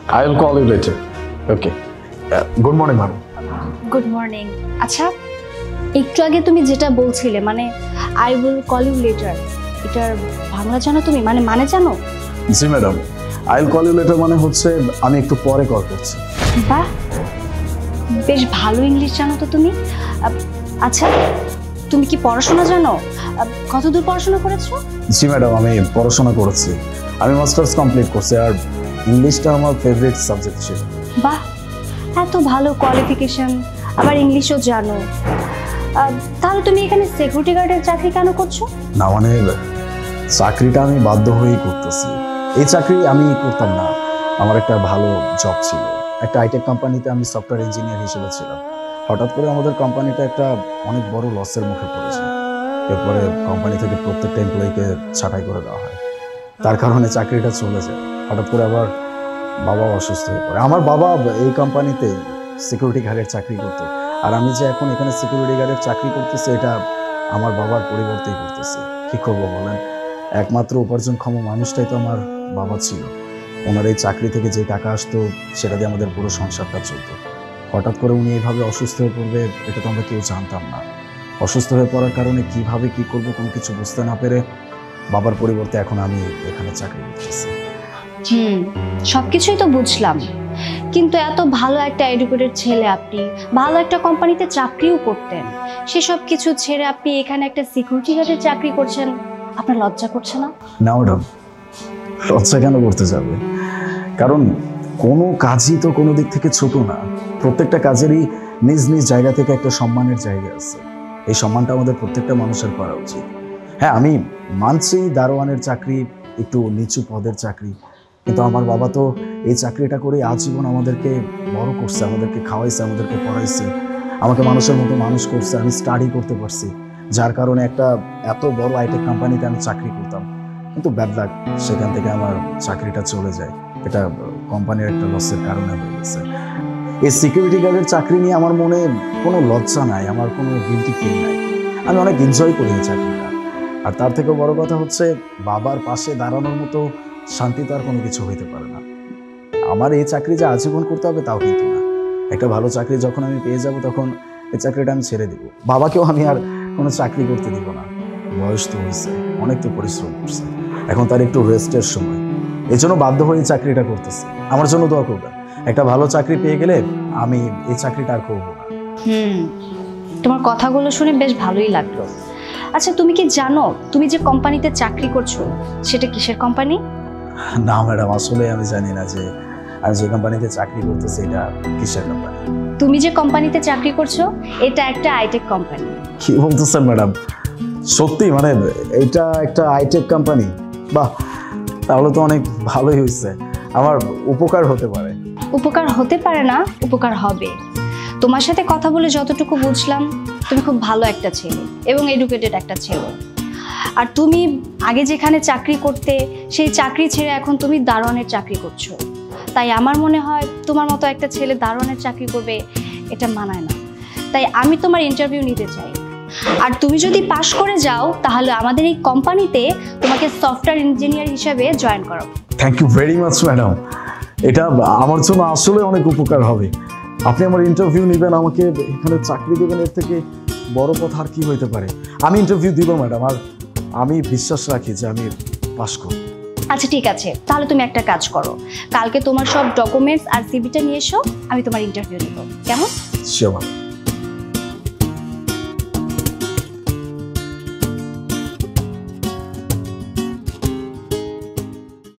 I will call you later. Okay. Good morning, ma'am. Good morning. আচ্ছা, একটু আগে তুমি যেটা বলছিলে মানে I will call you later, এটার বাংলা জানো তুমি? মানে জানো? জি madam, I will call you later মানে হচ্ছে আমি একটু পরে কল করছি। বাহ, বেশ ভালো ইংলিশ জানো তো তুমি। আচ্ছা, তুমি কি পড়াশোনা জানো? কতদূর পড়াশোনা করেছো? জি ম্যাডাম, আমি পড়াশোনা করেছি। আমি মাস্টার্স কমপ্লিট করছি আর ইংলিশটা আমার ফেভারিট সাবজেক্ট ছিল। বাহ, এত ভালো কোয়ালিফিকেশন, আবার ইংলিশও জানো। তাহলে তুমি এখানে সিকিউরিটি গার্ডের চাকরি কেন করছো? না মানে চাকরিটা আমি বাধ্য হয়েই করতেছি। এই চাকরি আমি করতাম না, আমার একটা ভালো জব ছিল। একটা আইটেক কোম্পানিতে আমি সফটওয়্যার ইঞ্জিনিয়ার হিসেবে ছিলাম। হঠাৎ করে আমাদের কোম্পানিটা একটা অনেক বড় লসের মুখে পড়েছে। এরপরে কোম্পানি থেকে প্রত্যেকটা এমপ্লয়িকে ছাঁটাই করে দেওয়া হয়। তার কারণে চাকরিটা চলে যায়। হঠাৎ করে আবার বাবাও অসুস্থ হয়ে পড়ে। আমার বাবা এই কোম্পানিতে সিকিউরিটি গার্ডের চাকরি করতো, আর আমি যে এখন এখানে সিকিউরিটি গার্ডের চাকরি করতেছি এটা আমার বাবার পরিবর্তেই করতেছি। কি করবো বলেন, একমাত্র উপার্জনক্ষম মানুষটাই তো আমার বাবা ছিল। ওনার এই চাকরি থেকে যে টাকা আসতো সেটা দিয়ে আমাদের পুরো সংসারটা চলতো। হঠাৎ করে উনি এইভাবে অসুস্থ হয়ে পড়বে এটা তো আমরা কেউ জানতাম না। অসুস্থ হয়ে পড়ার কারণে কিভাবে কি করবো কোনো কিছু বুঝতে না পেরে বাবার পরিবর্তে এখন আমি এখানে চাকরি করতেছি। সবকিছুই তো বুঝলাম, কিন্তু এত ভালো একটা এডুকেটেড ছেলে, আপনি ভালো একটা কোম্পানিতে চাকরিও করতেন, সেসব কিছু ছেড়ে আপনি এখানে একটা সিকিউরিটি গার্ডের চাকরি করছেন, আপনার লজ্জা করছে না? না ম্যাডাম, লজ্জা কেন করতে যাবে? কারণ কোনো কাজই তো কোনো দিক থেকে ছোট না। প্রত্যেকটা কাজেরই নিজ নিজ জায়গা থেকে একটা সম্মানের জায়গা আছে। এই সম্মানটা আমাদের প্রত্যেকটা মানুষের করা উচিত। হ্যাঁ, আমি মানছি দারোয়ানের চাকরি একটু নিচু পদের চাকরি, কিন্তু আমার বাবা তো এই চাকরিটা করে আজীবন আমাদেরকে বড় করছে, আমাদেরকে খাওয়াইছে, আমাদেরকে পড়াইছে, আমাকে মানুষের মতো মানুষ করছে। আমি স্টাডি করতে পারছি, যার কারণে একটা এত বড় আইটেক কোম্পানিতে আমি চাকরি করতাম। কিন্তু ব্যাড লাক, সেখান থেকে আমার চাকরিটা চলে যায়। এটা কোম্পানির একটা লসের কারণে হয়ে গেছে। এই সিকিউরিটি গার্ডের চাকরি নিয়ে আমার মনে কোনো লজ্জা নাই, আমার কোনো গিল্টি ফিল নাই। আমি অনেক এনজয় করি এই চাকরিটা। আর তার থেকেও বড় কথা হচ্ছে বাবার পাশে দাঁড়ানোর মতো শান্তি তো আর কোনো কিছু হইতে পারে না। আমার এই চাকরি যে আজীবন করতে হবে তাও কিন্তু না। একটা ভালো চাকরি যখন আমি পেয়ে যাব তখন এই চাকরিটা আমি ছেড়ে দিব। বাবাকেও আমি আর কোনো চাকরি করতে দিব না। বয়স তো হয়েছে, অনেক তো পরিশ্রম করছে, এখন তার একটু রেস্টের সময়। এই জন্য বাধ্য হয়ে এই চাকরিটা করতেছি। আমার জন্য দোয়া করবেন, একটা ভালো চাকরি পেয়ে গেলে আমি এই চাকরিটা আর করবো না। তোমার কথাগুলো শুনে বেশ ভালোই লাগলো। আচ্ছা, তুমি কি জানো তুমি যে কোম্পানিতে চাকরি করছো সেটা কিসের কোম্পানি? না ম্যাডাম, আসলে আমি জানি না যে আমি যে কোম্পানিতে চাকরি করতেছি এটা কিসের কোম্পানি। তুমি যে কোম্পানিতে চাকরি করছো এটা একটা আইটেক কোম্পানি। কি বলতেছেন ম্যাডাম? সত্যি মানে এটা একটা আইটেক কোম্পানি? বাহ, তাহলে তো অনেক ভালোই হয়েছে, আমার উপকার হতে পারে। উপকার হতে পারে না, উপকার হবে। তোমার সাথে কথা বলে যতটুকু বুঝলাম তুমি খুব ভালো একটা ছেলে এবং এডুকেটেড একটা ছেলে। আর তুমি আগে যেখানে চাকরি করতে সেই চাকরি ছেড়ে এখন তুমি দারোয়ানের চাকরি করছো। তাই আমার মনে হয় তোমার মতো একটা ছেলে দারোয়ানের চাকরি করবে এটা মানায় না। তাই আমি তোমার ইন্টারভিউ নিতে চাই। আর তুমি যদি পাশ করে যাও তাহলে আমাদের এই কোম্পানিতে তোমাকে সফটওয়্যার ইঞ্জিনিয়ার হিসেবে জয়েন করাবো। Thank you very much madam, এটা আমার জন্য আসলে অনেক উপকার হবে। আপনি আমার ইন্টারভিউ নেবেন, আমাকে এখানে চাকরি দেবেন, এর থেকে বড় কথা আর কি হইতে পারে। আমি ইন্টারভিউ দিব ম্যাডাম, আর আমি বিশ্বাস রাখি যে আমি পাস করব। আচ্ছা ঠিক আছে, তাহলে তুমি একটা কাজ করো, কালকে তোমার সব ডকুমেন্টস আর সিভিটা নিয়ে এসো, আমি তোমার ইন্টারভিউ নেব, কেমন? শিওর।